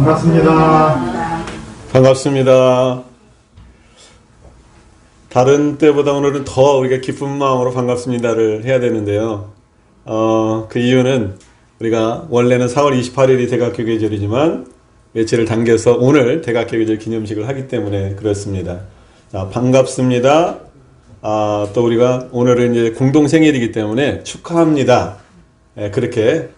반갑습니다. 반갑습니다. 다른 때보다 오늘은 더 우리가 기쁜 마음으로 반갑습니다를 해야 되는데요. 그 이유는 우리가 원래는 4월 28일이 대각교 계절이지만 며칠을 당겨서 오늘 대각교 계절 기념식을 하기 때문에 그렇습니다. 자, 반갑습니다. 또 우리가 오늘은 이제 공동 생일이기 때문에 축하합니다. 그렇게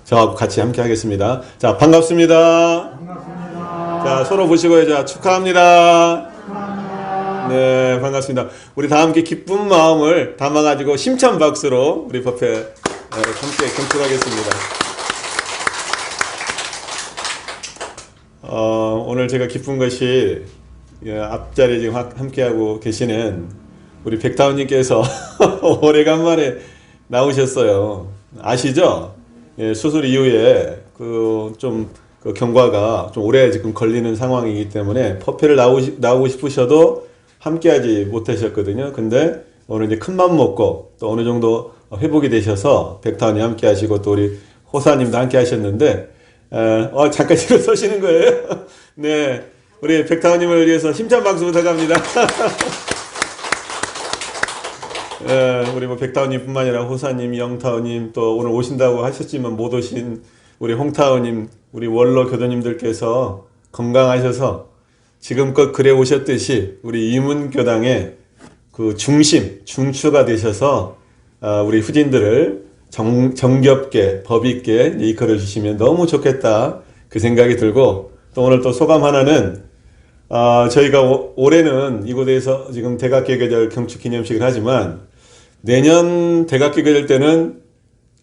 저하고 같이 함께 하겠습니다. 자, 반갑습니다. 반갑습니다. 자, 서로 보시고요. 자, 축하합니다. 축하합니다. 네, 반갑습니다. 우리 다 함께 기쁜 마음을 담아가지고 심찬 박수로 우리 법회 함께 경축하겠습니다. 오늘 제가 기쁜 것이 앞자리에 지금 함께하고 계시는 우리 백다운님께서 오래간만에 나오셨어요. 아시죠? 수술 이후에 그 경과가 좀 오래 지금 걸리는 상황이기 때문에 법회를 나오고 싶으셔도 함께하지 못하셨거든요. 근데 오늘 이제 큰맘 먹고 또 어느 정도 회복이 되셔서 백타운이 함께하시고 또 우리 호사님도 함께하셨는데 잠깐 일어서시는 거예요. 네, 우리 백타운님을 위해서 힘찬 박수 부탁합니다. 우리 뭐 백타운님뿐만 아니라 호사님, 영타운님 또 오늘 오신다고 하셨지만 못 오신 우리 홍타운님, 우리 원로 교도님들께서 건강하셔서 지금껏 그래 오셨듯이 우리 이문교당의 그 중추가 되셔서 우리 후진들을 정겹게 법 있게 이끌어 주시면 너무 좋겠다 그 생각이 들고 또 오늘 또 소감 하나는 저희가 올해는 이곳에서 지금 대각교 계절 경축 기념식을 하지만 내년 대각교 계절 때는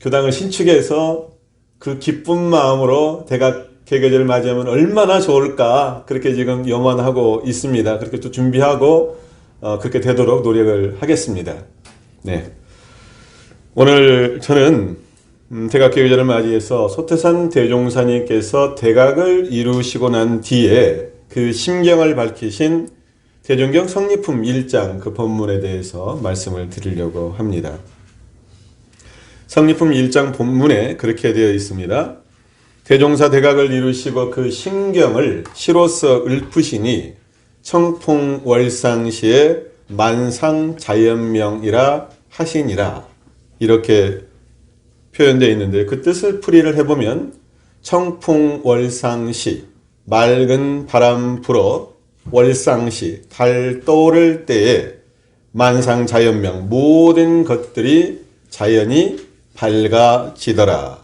교당을 신축해서 그 기쁜 마음으로 대각교 계절을 맞이하면 얼마나 좋을까 그렇게 지금 염원하고 있습니다. 그렇게 또 준비하고 그렇게 되도록 노력을 하겠습니다. 네. 오늘 저는 대각교 계절을 맞이해서 소태산 대종사님께서 대각을 이루시고 난 뒤에 그 심경을 밝히신 대종경 성리품 1장 그 본문에 대해서 말씀을 드리려고 합니다. 성리품 1장 본문에 그렇게 되어 있습니다. 대종사 대각을 이루시고 그 심경을 시로서 읊으시니 청풍월상시에 만상자연명이라 하시니라 이렇게 표현되어 있는데 그 뜻을 풀이를 해보면 청풍월상시 맑은 바람 불어 월상시 달 떠오를 때에 만상자연명 모든 것들이 자연이 밝아지더라.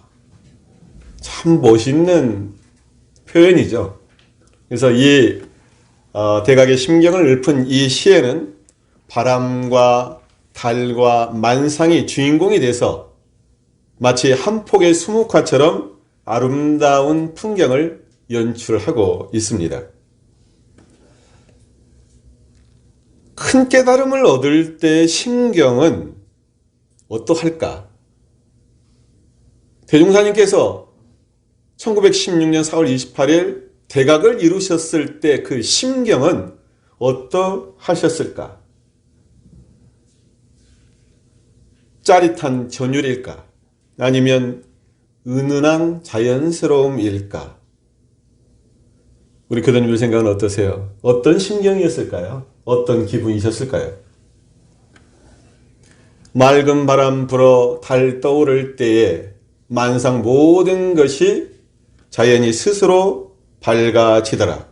참 멋있는 표현이죠. 그래서 이 대각의 심경을 읊은 이 시에는 바람과 달과 만상이 주인공이 돼서 마치 한 폭의 수묵화처럼 아름다운 풍경을 연출하고 있습니다. 큰 깨달음을 얻을 때 심경은 어떠할까? 대종사님께서 1916년 4월 28일 대각을 이루셨을 때 그 심경은 어떠하셨을까? 짜릿한 전율일까? 아니면 은은한 자연스러움일까? 우리 교도님들 생각은 어떠세요? 어떤 심경이었을까요? 어떤 기분이셨을까요? 맑은 바람 불어 달 떠오를 때에 만상 모든 것이 자연이 스스로 밝아지더라.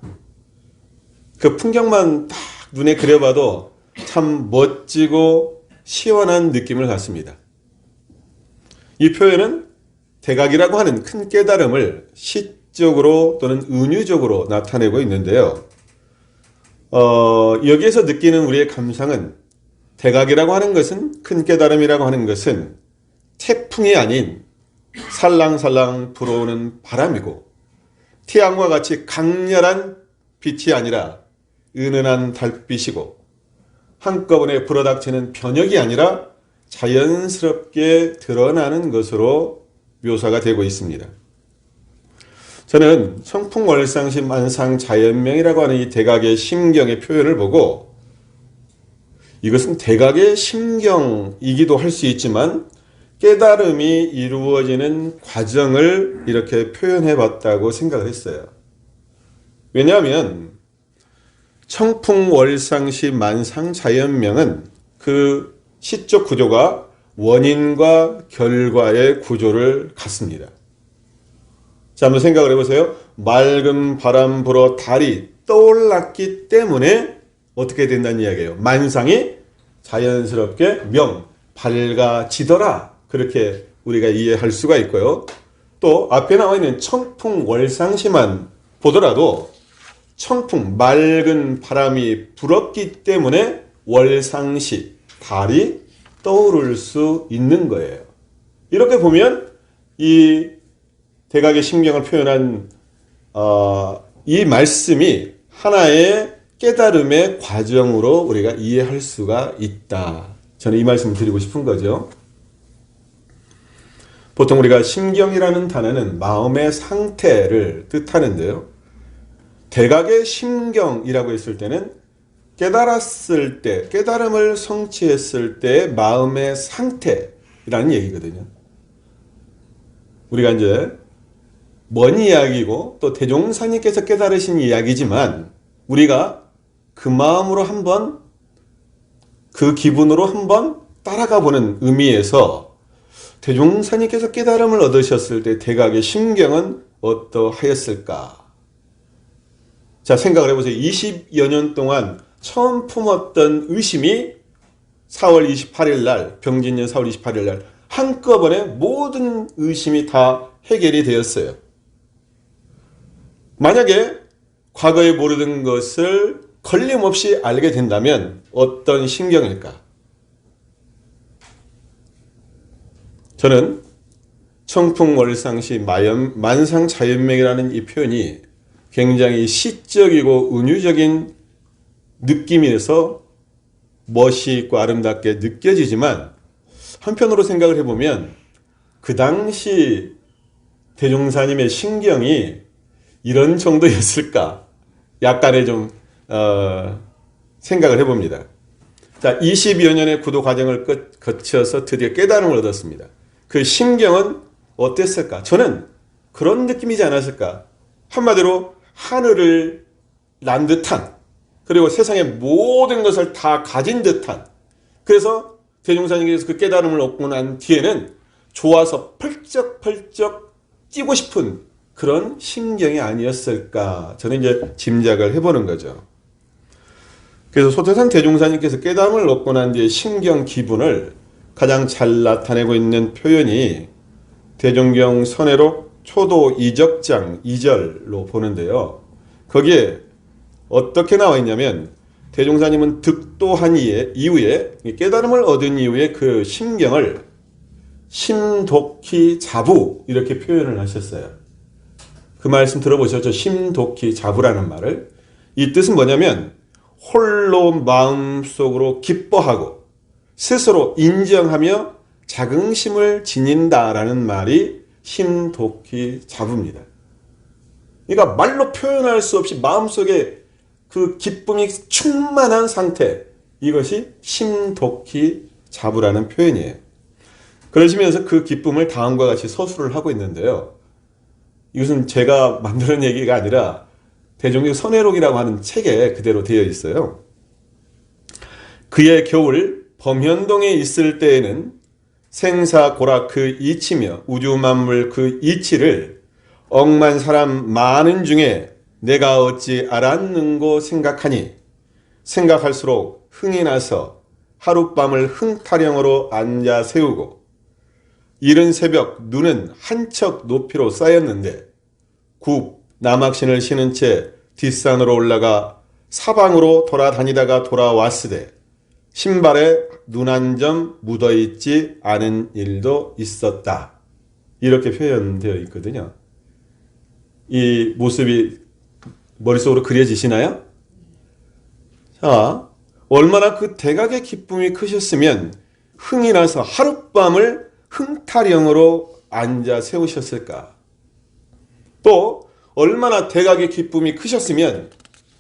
그 풍경만 딱 눈에 그려봐도 참 멋지고 시원한 느낌을 갖습니다. 이 표현은 대각이라고 하는 큰 깨달음을 시적으로 또는 은유적으로 나타내고 있는데요. 여기에서 느끼는 우리의 감상은 대각이라고 하는 것은 큰 깨달음이라고 하는 것은 태풍이 아닌 살랑살랑 불어오는 바람이고 태양과 같이 강렬한 빛이 아니라 은은한 달빛이고 한꺼번에 불어닥치는 변혁이 아니라 자연스럽게 드러나는 것으로 묘사가 되고 있습니다. 저는 청풍월상시 만상자연명이라고 하는 이 대각의 심경의 표현을 보고 이것은 대각의 심경이기도 할 수 있지만 깨달음이 이루어지는 과정을 이렇게 표현해 봤다고 생각을 했어요. 왜냐하면 청풍월상시 만상자연명은 그 시적 구조가 원인과 결과의 구조를 갖습니다. 자, 한번 생각을 해보세요. 맑은 바람 불어 달이 떠올랐기 때문에 어떻게 된다는 이야기예요. 만상이 자연스럽게 밝아지더라. 그렇게 우리가 이해할 수가 있고요. 또 앞에 나와 있는 청풍월상시만 보더라도 청풍, 맑은 바람이 불었기 때문에 월상시, 달이 떠오를 수 있는 거예요. 이렇게 보면 이 대각의 심경을 표현한 이 말씀이 하나의 깨달음의 과정으로 우리가 이해할 수가 있다. 저는 이 말씀을 드리고 싶은 거죠. 보통 우리가 심경이라는 단어는 마음의 상태를 뜻하는데요. 대각의 심경이라고 했을 때는 깨달았을 때, 깨달음을 성취했을 때의 마음의 상태라는 얘기거든요. 우리가 이제 먼 이야기고 또 대종사님께서 깨달으신 이야기지만 우리가 그 마음으로 한번 그 기분으로 한번 따라가 보는 의미에서 대종사님께서 깨달음을 얻으셨을 때 대각의 심경은 어떠하였을까? 자, 생각을 해보세요. 20여 년 동안 처음 품었던 의심이 4월 28일 날, 병진년 4월 28일 날 한꺼번에 모든 의심이 다 해결이 되었어요. 만약에 과거에 모르던 것을 걸림없이 알게 된다면 어떤 심경일까? 저는 청풍월상시 만상자연명이라는 이 표현이 굉장히 시적이고 은유적인 느낌에서 멋있고 아름답게 느껴지지만 한편으로 생각을 해보면 그 당시 대종사님의 심경이 이런 정도였을까? 약간의 좀 생각을 해봅니다. 자, 20여 년의 구도 과정을 거쳐서 드디어 깨달음을 얻었습니다. 그 심경은 어땠을까? 저는 그런 느낌이지 않았을까? 한마디로 하늘을 난 듯한, 그리고 세상의 모든 것을 다 가진 듯한, 그래서 대종사님께서 그 깨달음을 얻고 난 뒤에는 좋아서 펄쩍펄쩍 뛰고 싶은 그런 심경이 아니었을까? 저는 이제 짐작을 해보는 거죠. 그래서 소태산 대종사님께서 깨달음을 얻고 난 뒤에 심경 기분을 가장 잘 나타내고 있는 표현이 대종경 선해록 초도 이적장 2절로 보는데요. 거기에 어떻게 나와 있냐면 대종사님은 득도한 이후에 깨달음을 얻은 이후에 그 심경을 심독히 자부 이렇게 표현을 하셨어요. 그 말씀 들어보셨죠? 심독히 자부라는 말을. 이 뜻은 뭐냐면 홀로 마음속으로 기뻐하고 스스로 인정하며 자긍심을 지닌다라는 말이 심독히 자부입니다. 그러니까 말로 표현할 수 없이 마음속에 그 기쁨이 충만한 상태, 이것이 심독히 자부라는 표현이에요. 그러시면서 그 기쁨을 다음과 같이 서술을 하고 있는데요. 이것은 제가 만드는 얘기가 아니라 대종경 선해록이라고 하는 책에 그대로 되어 있어요. 그의 겨울 범현동에 있을 때에는 생사고락 그 이치며 우주만물 그 이치를 억만 사람 많은 중에 내가 어찌 알았는고 생각하니 생각할수록 흥이 나서 하룻밤을 흥타령으로 앉아 세우고 이른 새벽 눈은 한척 높이로 쌓였는데 굽 남학신을 신은 채 뒷산으로 올라가 사방으로 돌아다니다가 돌아왔으되 신발에 눈 한 점 묻어있지 않은 일도 있었다. 이렇게 표현되어 있거든요. 이 모습이 머릿속으로 그려지시나요? 자, 얼마나 그 대각의 기쁨이 크셨으면 흥이 나서 하룻밤을 흥타령으로 앉아 세우셨을까? 또 얼마나 대각의 기쁨이 크셨으면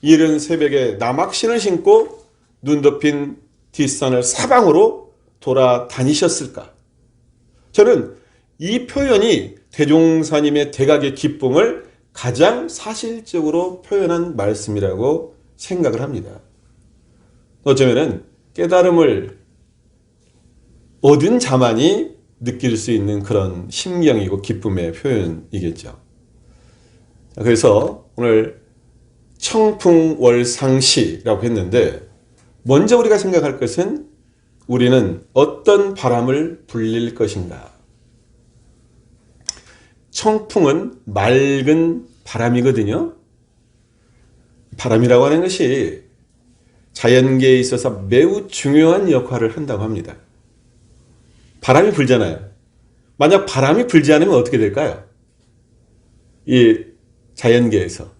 이른 새벽에 남학신을 신고 눈 덮인 뒷산을 사방으로 돌아다니셨을까? 저는 이 표현이 대종사님의 대각의 기쁨을 가장 사실적으로 표현한 말씀이라고 생각을 합니다. 어쩌면은 깨달음을 얻은 자만이 느낄 수 있는 그런 심경이고 기쁨의 표현이겠죠. 그래서 오늘 청풍월상시라고 했는데 먼저 우리가 생각할 것은 우리는 어떤 바람을 불릴 것인가. 청풍은 맑은 바람이거든요. 바람이라고 하는 것이 자연계에 있어서 매우 중요한 역할을 한다고 합니다. 바람이 불잖아요. 만약 바람이 불지 않으면 어떻게 될까요? 이 자연계에서.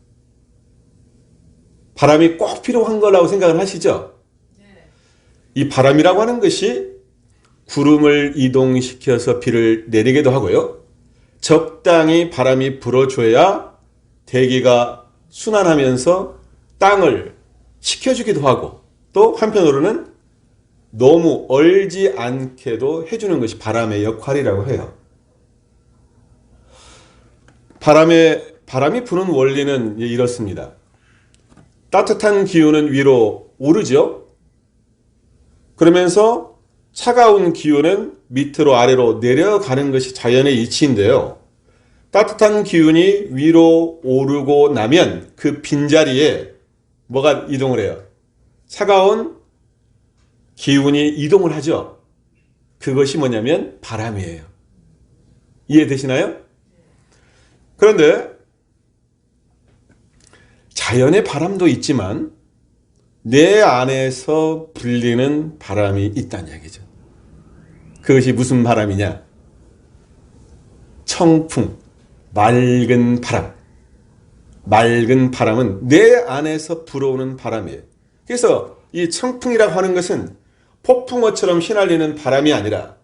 바람이 꼭 필요한 거라고 생각을 하시죠? 이 바람이라고 하는 것이 구름을 이동시켜서 비를 내리게도 하고요. 적당히 바람이 불어줘야 대기가 순환하면서 땅을 식혀주기도 하고 또 한편으로는 너무 얼지 않게도 해주는 것이 바람의 역할이라고 해요. 바람이 부는 원리는 이렇습니다. 따뜻한 기운은 위로 오르죠. 그러면서 차가운 기운은 밑으로 아래로 내려가는 것이 자연의 이치인데요. 따뜻한 기운이 위로 오르고 나면 그 빈자리에 뭐가 이동을 해요? 차가운 기운이 이동을 하죠. 그것이 뭐냐면 바람이에요. 이해되시나요? 그런데 자연의 바람도 있지만 내 안에서 불리는 바람이 있다는 얘기죠. 그것이 무슨 바람이냐? 청풍, 맑은 바람. 맑은 바람은 내 안에서 불어오는 바람이에요. 그래서 이 청풍이라고 하는 것은 폭풍어처럼 휘날리는 바람이 아니라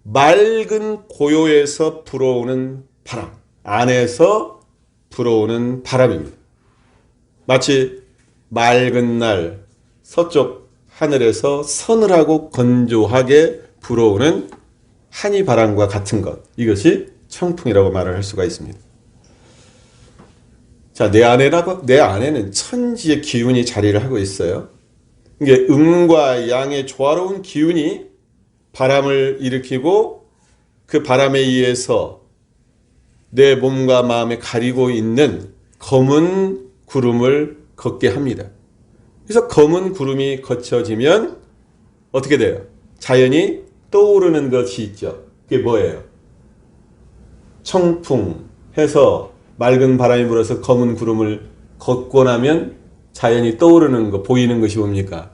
맑은 고요에서 불어오는 바람, 안에서 불어오는 바람입니다. 마치 맑은 날 서쪽 하늘에서 서늘하고 건조하게 불어오는 한이 바람과 같은 것, 이것이 청풍이라고 말을 할 수가 있습니다. 자, 내 안에는 천지의 기운이 자리를 하고 있어요. 이게 음과 양의 조화로운 기운이 바람을 일으키고 그 바람에 의해서 내 몸과 마음에 가리고 있는 검은 구름을 걷게 합니다. 그래서 검은 구름이 걷혀지면 어떻게 돼요? 자연이 떠오르는 것이 있죠. 그게 뭐예요? 청풍 해서 맑은 바람이 불어서 검은 구름을 걷고 나면 자연이 떠오르는 거, 보이는 것이 뭡니까?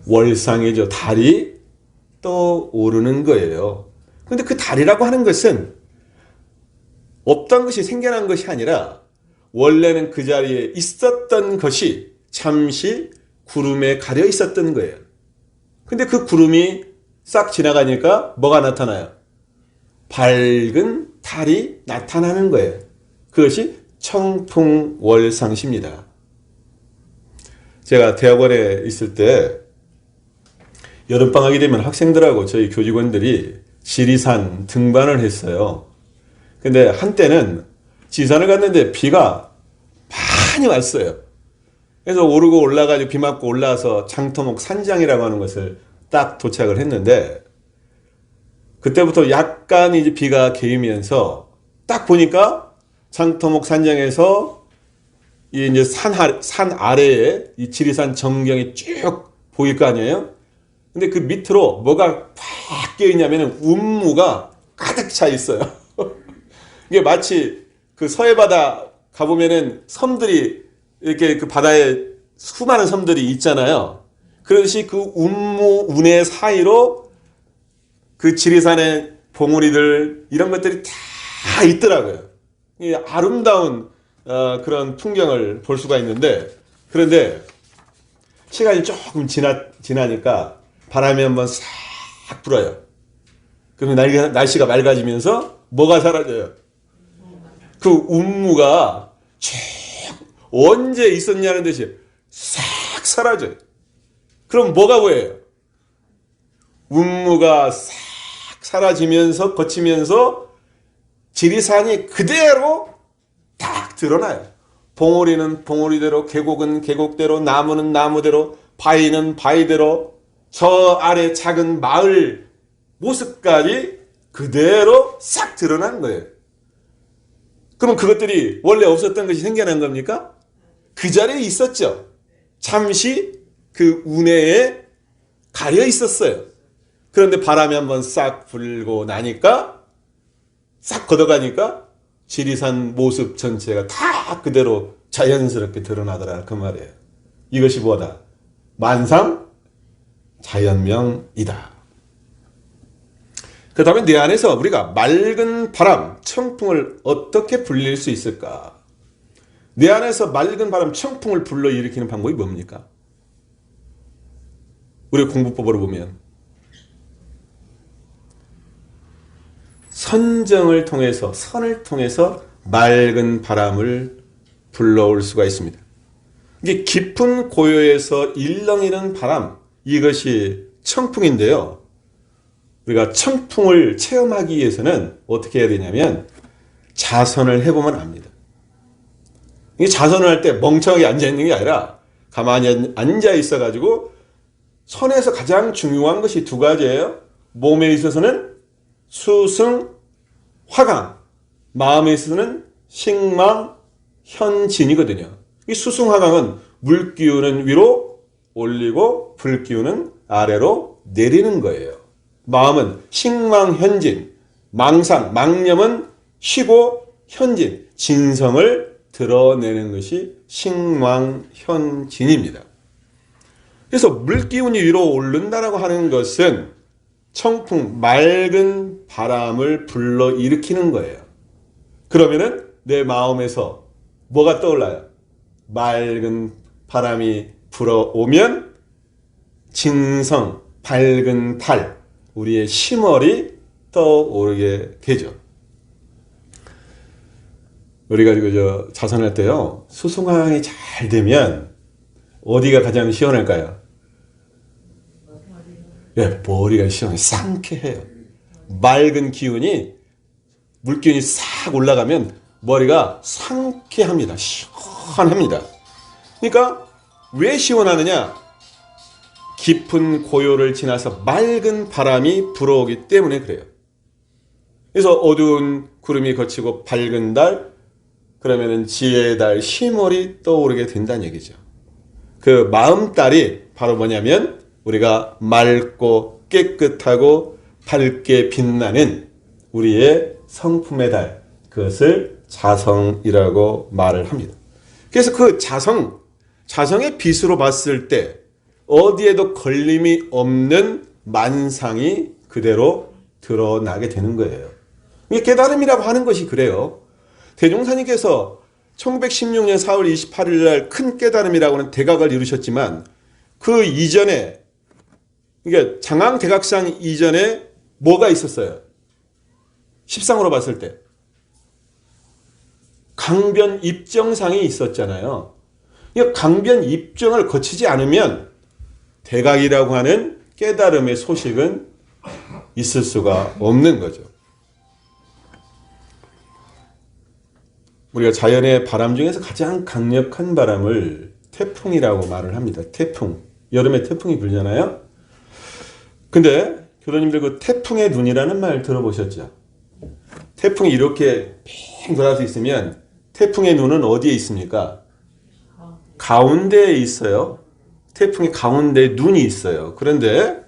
월상이죠. 달이 떠오르는 거예요. 근데 그 달이라고 하는 것은 없던 것이 생겨난 것이 아니라 원래는 그 자리에 있었던 것이 잠시 구름에 가려 있었던 거예요. 근데 그 구름이 싹 지나가니까 뭐가 나타나요? 밝은 달이 나타나는 거예요. 그것이 청풍월상시입니다. 제가 대학원에 있을 때 여름방학이 되면 학생들하고 저희 교직원들이 지리산 등반을 했어요. 근데 한때는 지산을 갔는데 비가 많이 왔어요. 그래서 오르고 올라가지고 비 맞고 올라와서 장터목 산장이라고 하는 것을 딱 도착을 했는데 그때부터 약간 이제 비가 개이면서 딱 보니까 장터목 산장에서 이 이제 산 아래에 이 지리산 전경이 쭉 보일 거 아니에요? 근데 그 밑으로 뭐가 팍 끼어있냐면 운무가 가득 차 있어요. 이게 마치 그 서해바다 가보면은 섬들이 이렇게 그 바다에 수많은 섬들이 있잖아요. 그것이 그 운무, 운해 사이로 그 지리산의 봉우리들 이런 것들이 다 있더라고요. 이 아름다운 그런 풍경을 볼 수가 있는데 그런데 시간이 조금 지나니까 바람이 한번 싹 불어요. 그러면 날씨가 맑아지면서 뭐가 사라져요? 그 운무가 쭉 언제 있었냐는 듯이 싹 사라져요. 그럼 뭐가 보여요? 운무가 싹 사라지면서 거치면서 지리산이 그대로 딱 드러나요. 봉우리는 봉우리대로, 계곡은 계곡대로, 나무는 나무대로, 바위는 바위대로, 저 아래 작은 마을 모습까지 그대로 싹 드러난 거예요. 그럼 그것들이 원래 없었던 것이 생겨난 겁니까? 그 자리에 있었죠. 잠시 그 운해에 가려 있었어요. 그런데 바람이 한번 싹 불고 나니까, 싹 걷어가니까 지리산 모습 전체가 다 그대로 자연스럽게 드러나더라 그 말이에요. 이것이 뭐다? 만상 자연명이다. 그 다음에 내 안에서 우리가 맑은 바람, 청풍을 어떻게 불릴 수 있을까? 내 안에서 맑은 바람, 청풍을 불러일으키는 방법이 뭡니까? 우리 공부법으로 보면 선정을 통해서, 선을 통해서 맑은 바람을 불러올 수가 있습니다. 이게 깊은 고요에서 일렁이는 바람, 이것이 청풍인데요. 우리가 청풍을 체험하기 위해서는 어떻게 해야 되냐면 자선을 해보면 압니다. 이 자선을 할 때 멍청하게 앉아있는 게 아니라 가만히 앉아있어가지고 선에서 가장 중요한 것이 두 가지예요. 몸에 있어서는 수승, 화강, 마음에 있어서는 식망, 현진이거든요. 이 수승, 화강은 물 기운은 위로 올리고 불 기운은 아래로 내리는 거예요. 마음은 식망, 현진, 망상, 망념은 쉬고 현진, 진성을 드러내는 것이 식망, 현진입니다. 그래서 물 기운이 위로 오른다라고 하는 것은 청풍, 맑은 바람을 불러 일으키는 거예요. 그러면은 내 마음에서 뭐가 떠올라요? 맑은 바람이 불어오면 진성, 밝은 달, 우리의 심월이 떠오르게 되죠. 우리가 자선할 때요, 수승화강이 잘 되면 어디가 가장 시원할까요? 예, 머리가 시원해, 상쾌해요. 맑은 기운이, 물기운이 싹 올라가면 머리가 상쾌합니다. 시원합니다. 그러니까 왜 시원하느냐? 깊은 고요를 지나서 맑은 바람이 불어오기 때문에 그래요. 그래서 어두운 구름이 거치고 밝은 달, 그러면은 지혜의 달, 심월이 떠오르게 된다는 얘기죠. 그 마음달이 바로 뭐냐면 우리가 맑고 깨끗하고 밝게 빛나는 우리의 성품의 달, 그것을 자성이라고 말을 합니다. 그래서 그 자성의 빛으로 봤을 때 어디에도 걸림이 없는 만상이 그대로 드러나게 되는 거예요. 이게 깨달음이라고 하는 것이 그래요. 대종사님께서 1916년 4월 28일 날 큰 깨달음이라고 하는 대각을 이루셨지만 그 이전에, 그러니까 장항대각상 이전에 뭐가 있었어요? 십상으로 봤을 때 강변 입정상이 있었잖아요. 강변 입정을 거치지 않으면 대각이라고 하는 깨달음의 소식은 있을 수가 없는 거죠. 우리가 자연의 바람 중에서 가장 강력한 바람을 태풍이라고 말을 합니다. 태풍. 여름에 태풍이 불잖아요. 근데 교도님들 그 태풍의 눈이라는 말 들어보셨죠? 태풍이 이렇게 팽 돌아서 있으면 태풍의 눈은 어디에 있습니까? 가운데에 있어요. 태풍의 가운데에 눈이 있어요. 그런데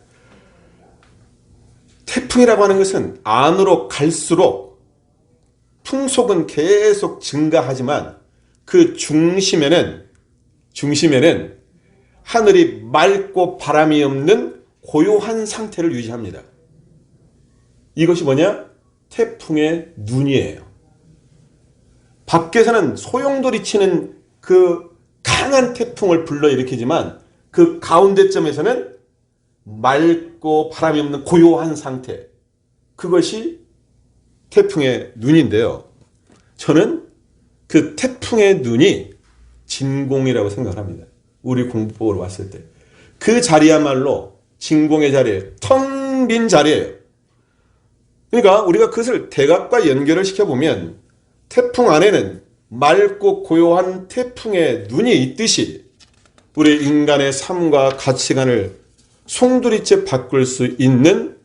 태풍이라고 하는 것은 안으로 갈수록 풍속은 계속 증가하지만 그 중심에는 하늘이 맑고 바람이 없는 고요한 상태를 유지합니다. 이것이 뭐냐? 태풍의 눈이에요. 밖에서는 소용돌이 치는 그 강한 태풍을 불러일으키지만 그 가운데점에서는 맑고 바람이 없는 고요한 상태, 그것이 태풍의 눈인데요. 저는 그 태풍의 눈이 진공이라고 생각을 합니다. 우리 공부법으로 봤을 때. 그 자리야말로 진공의 자리에 텅 빈 자리예요. 그러니까 우리가 그것을 대각과 연결을 시켜보면 태풍 안에는 맑고 고요한 태풍의 눈이 있듯이 우리 인간의 삶과 가치관을 송두리째 바꿀 수 있는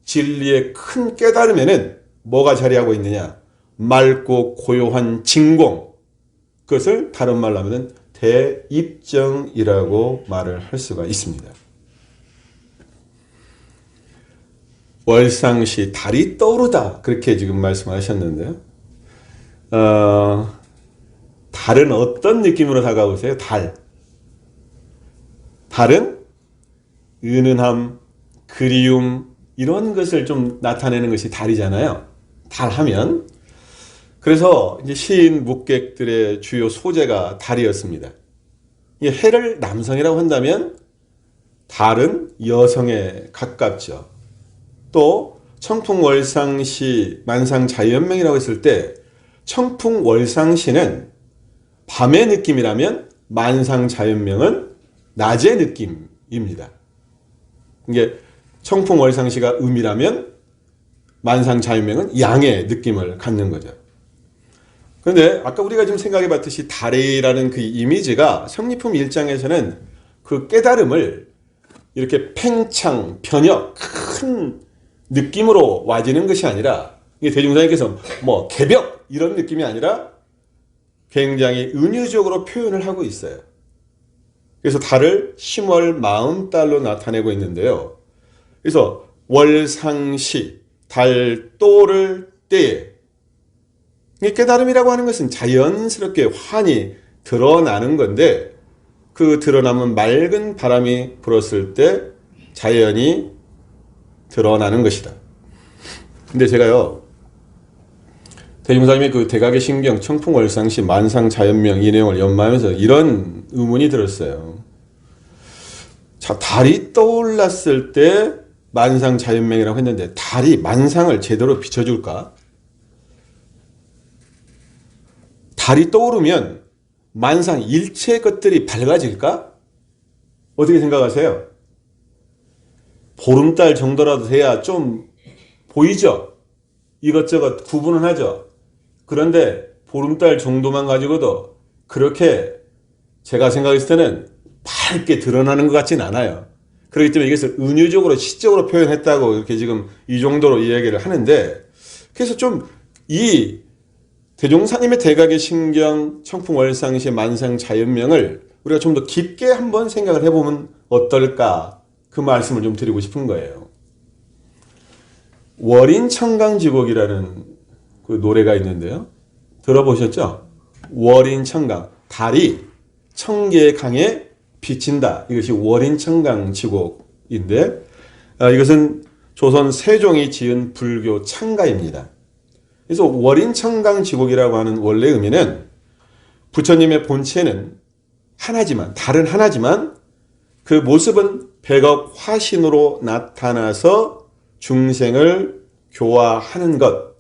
진리의 큰 깨달음에는 뭐가 자리하고 있느냐? 맑고 고요한 진공. 그것을 다른 말로 하면 대입정이라고 말을 할 수가 있습니다. 월상시 달이 떠오르다 그렇게 지금 말씀하셨는데요. 달은 어떤 느낌으로 다가오세요? 달은 은은함, 그리움 이런 것을 좀 나타내는 것이 달이잖아요. 달하면 그래서 이제 시인 묵객들의 주요 소재가 달이었습니다. 해를 남성이라고 한다면 달은 여성에 가깝죠. 또 청풍월상시 만상자연명이라고 했을 때 청풍월상시는 밤의 느낌이라면 만상자연명은 낮의 느낌입니다. 이게 청풍월상시가 음이라면 만상자연명은 양의 느낌을 갖는 거죠. 그런데 아까 우리가 지금 생각해 봤듯이 달이라는 그 이미지가 성리품 1장에서는 그 깨달음을 이렇게 팽창, 변혁, 큰 느낌으로 와지는 것이 아니라 이게 대중사님께서 뭐 개벽 이런 느낌이 아니라 굉장히 은유적으로 표현을 하고 있어요. 그래서 달을 10월 마음달로 나타내고 있는데요. 그래서 월상시 달도를 때에 깨달음이라고 하는 것은 자연스럽게 환히 드러나는 건데 그 드러남은 맑은 바람이 불었을 때 자연이 드러나는 것이다. 근데 제가요 대중사님의 그 대각의 신경 청풍월상시 만상자연명 이 내용을 연마하면서 이런 의문이 들었어요. 자, 달이 떠올랐을 때 만상자연명이라고 했는데 달이 만상을 제대로 비춰줄까? 달이 떠오르면 만상 일체 것들이 밝아질까? 어떻게 생각하세요? 보름달 정도라도 돼야 좀 보이죠? 이것저것 구분은 하죠. 그런데 보름달 정도만 가지고도 그렇게 제가 생각했을 때는 밝게 드러나는 것 같진 않아요. 그렇기 때문에 이것을 은유적으로 시적으로 표현했다고 이렇게 지금 이 정도로 이야기를 하는데 그래서 좀 이 대종사님의 대각의 신경 청풍월상시 만상자연명을 우리가 좀 더 깊게 한번 생각을 해보면 어떨까 그 말씀을 좀 드리고 싶은 거예요. 월인청강지곡이라는 그 노래가 있는데요. 들어보셨죠? 월인청강 달이 청계의 강에 비친다. 이것이 월인청강지곡인데 이것은 조선 세종이 지은 불교 창가입니다. 그래서 월인청강지곡이라고 하는 원래 의미는 부처님의 본체는 하나지만 달은 하나지만 그 모습은 백억 화신으로 나타나서 중생을 교화하는 것.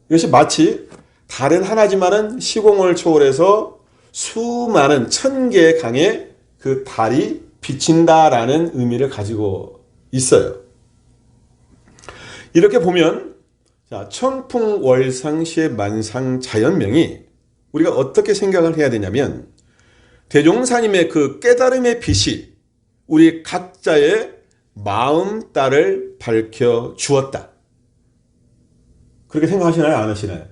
이것이 마치 달은 하나지만은 시공을 초월해서 수많은 천 개의 강에 그 달이 비친다라는 의미를 가지고 있어요. 이렇게 보면 자, 청풍월상시의 만상자연명이 우리가 어떻게 생각을 해야 되냐면 대종사님의 그 깨달음의 빛이 우리 각자의 마음달을 밝혀 주었다. 그렇게 생각하시나요? 안 하시나요?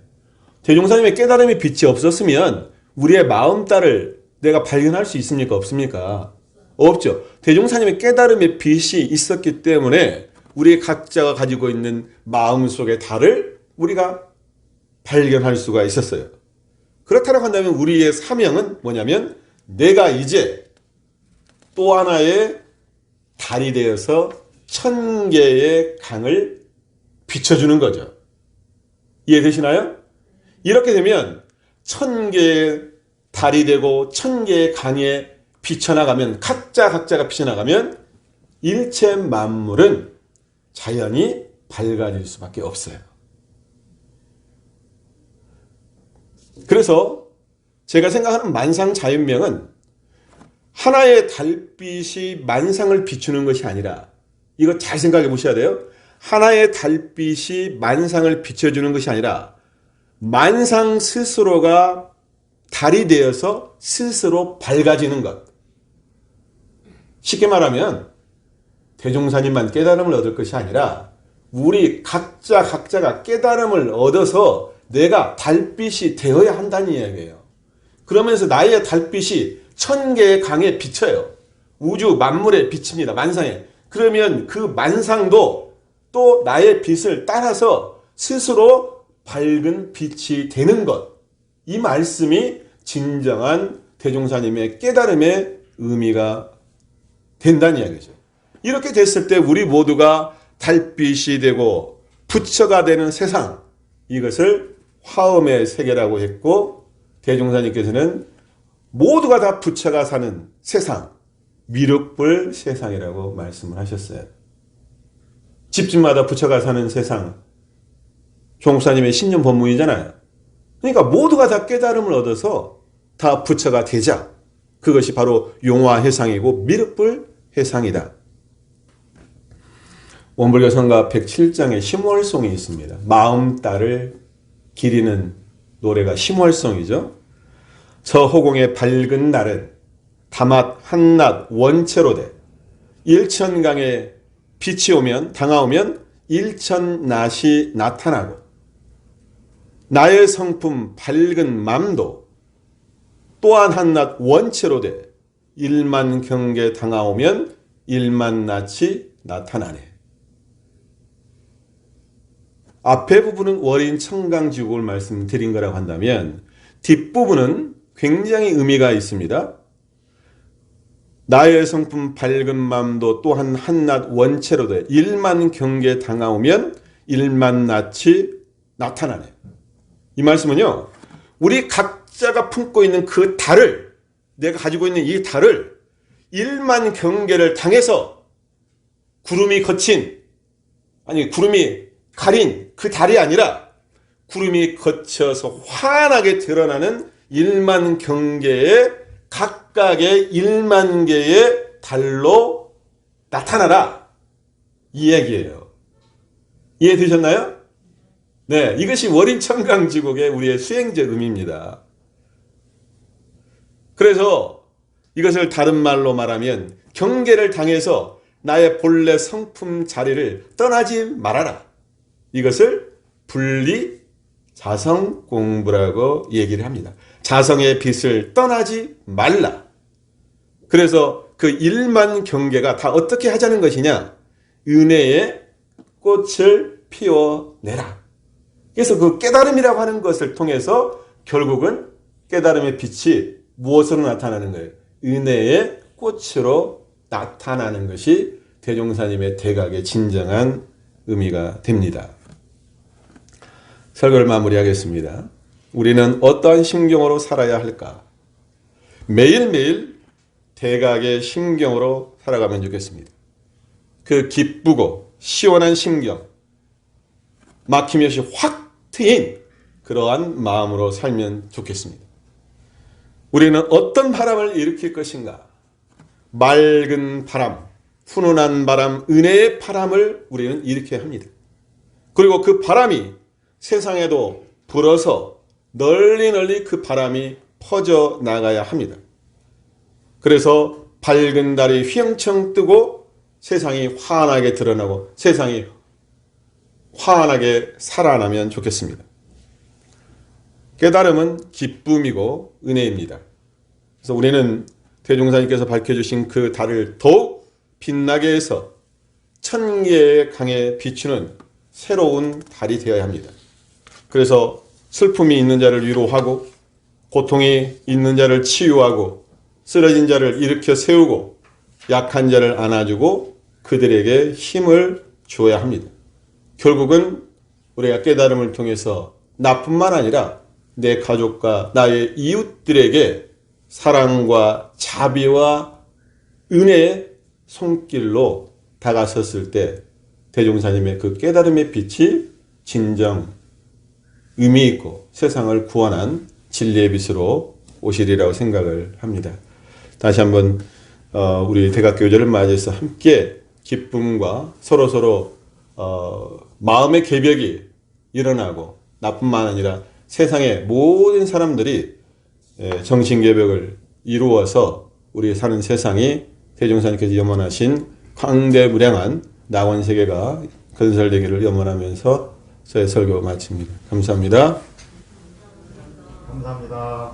대종사님의 깨달음의 빛이 없었으면 우리의 마음달을 내가 발견할 수 있습니까? 없습니까? 없죠. 대종사님의 깨달음의 빛이 있었기 때문에 우리 각자가 가지고 있는 마음속의 달을 우리가 발견할 수가 있었어요. 그렇다고 한다면 우리의 사명은 뭐냐면 내가 이제 또 하나의 달이 되어서 천 개의 강을 비춰주는 거죠. 이해되시나요? 이렇게 되면 천 개의 달이 되고 천 개의 강에 비춰나가면 각자가 비춰나가면 일체 만물은 자연이 밝아질 수밖에 없어요. 그래서 제가 생각하는 만상자연명은 하나의 달빛이 만상을 비추는 것이 아니라 이거 잘 생각해 보셔야 돼요. 하나의 달빛이 만상을 비춰주는 것이 아니라 만상 스스로가 달이 되어서 스스로 밝아지는 것. 쉽게 말하면 대종사님만 깨달음을 얻을 것이 아니라 우리 각자가 깨달음을 얻어서 내가 달빛이 되어야 한다는 이야기예요. 그러면서 나의 달빛이 1000개의 강에 비쳐요. 우주 만물에 비칩니다. 만상에. 그러면 그 만상도 또 나의 빛을 따라서 스스로 밝은 빛이 되는 것. 이 말씀이 진정한 대종사님의 깨달음의 의미가 된다는 이야기죠. 이렇게 됐을 때 우리 모두가 달빛이 되고 부처가 되는 세상, 이것을 화엄의 세계라고 했고, 대종사님께서는 모두가 다 부처가 사는 세상, 미륵불 세상이라고 말씀을 하셨어요. 집집마다 부처가 사는 세상, 종목사님의 신년 법문이잖아요. 그러니까 모두가 다 깨달음을 얻어서 다 부처가 되자. 그것이 바로 용화해상이고 미륵불 해상이다. 원불교 성가 107장에 심월송이 있습니다. 마음따를 기리는 노래가 심월송이죠. 저 호공의 밝은 날은 다맛 한낮 원체로 돼 일천강에 빛이 오면 다가오면 일천낫이 나타나고 나의 성품 밝은 맘도 또한 한낱 원체로 돼 일만 경계 다가오면 일만낫이 나타나네. 앞에 부분은 월인 청강지국을 말씀드린 거라고 한다면 뒷부분은 굉장히 의미가 있습니다. 나의 성품 밝은 맘도 또한 한낱 원체로 돼 일만 경계 다가오면 일만낫이 나타나네. 이 말씀은요, 우리 각자가 품고 있는 그 달을, 내가 가지고 있는 이 달을 일만 경계를 당해서 구름이 가린 그 달이 아니라 구름이 거쳐서 환하게 드러나는 일만 경계의 각각의 1만 개의 달로 나타나라. 이 얘기예요. 이해되셨나요? 네, 이것이 월인청강지국의 우리의 수행적 의미입니다. 그래서 이것을 다른 말로 말하면 경계를 당해서 나의 본래 성품 자리를 떠나지 말아라. 이것을 분리 자성 공부라고 얘기를 합니다. 자성의 빛을 떠나지 말라. 그래서 그 1만 경계가 다 어떻게 하자는 것이냐? 은혜의 꽃을 피워내라. 그래서 그 깨달음이라고 하는 것을 통해서 결국은 깨달음의 빛이 무엇으로 나타나는 거예요? 은혜의 꽃으로 나타나는 것이 대종사님의 대각의 진정한 의미가 됩니다. 설교를 마무리하겠습니다. 우리는 어떠한 심경으로 살아야 할까? 매일매일 대각의 심경으로 살아가면 좋겠습니다. 그 기쁘고 시원한 심경, 막힘없이 확 트인 그러한 마음으로 살면 좋겠습니다. 우리는 어떤 바람을 일으킬 것인가? 맑은 바람, 훈훈한 바람, 은혜의 바람을 우리는 일으켜야 합니다. 그리고 그 바람이 세상에도 불어서 널리 그 바람이 퍼져 나가야 합니다. 그래서 밝은 달이 휘영청 뜨고 세상이 환하게 드러나고 세상이 환하게 살아나면 좋겠습니다. 깨달음은 기쁨이고 은혜입니다. 그래서 우리는 대종사님께서 밝혀주신 그 달을 더욱 빛나게 해서 1000개의 강에 비추는 새로운 달이 되어야 합니다. 그래서 슬픔이 있는 자를 위로하고 고통이 있는 자를 치유하고 쓰러진 자를 일으켜 세우고 약한 자를 안아주고 그들에게 힘을 주어야 합니다. 결국은 우리가 깨달음을 통해서 나뿐만 아니라 내 가족과 나의 이웃들에게 사랑과 자비와 은혜의 손길로 다가섰을 때 대종사님의 그 깨달음의 빛이 진정 의미 있고 세상을 구원한 진리의 빛으로 오시리라고 생각을 합니다. 다시 한번 우리 대각교제를 맞이해서 함께 기쁨과 서로 마음의 개벽이 일어나고 나뿐만 아니라 세상의 모든 사람들이 정신 개벽을 이루어서 우리 사는 세상이 대종사님께서 염원하신 광대무량한 낙원 세계가 건설되기를 염원하면서 저의 설교 마칩니다. 감사합니다. 감사합니다.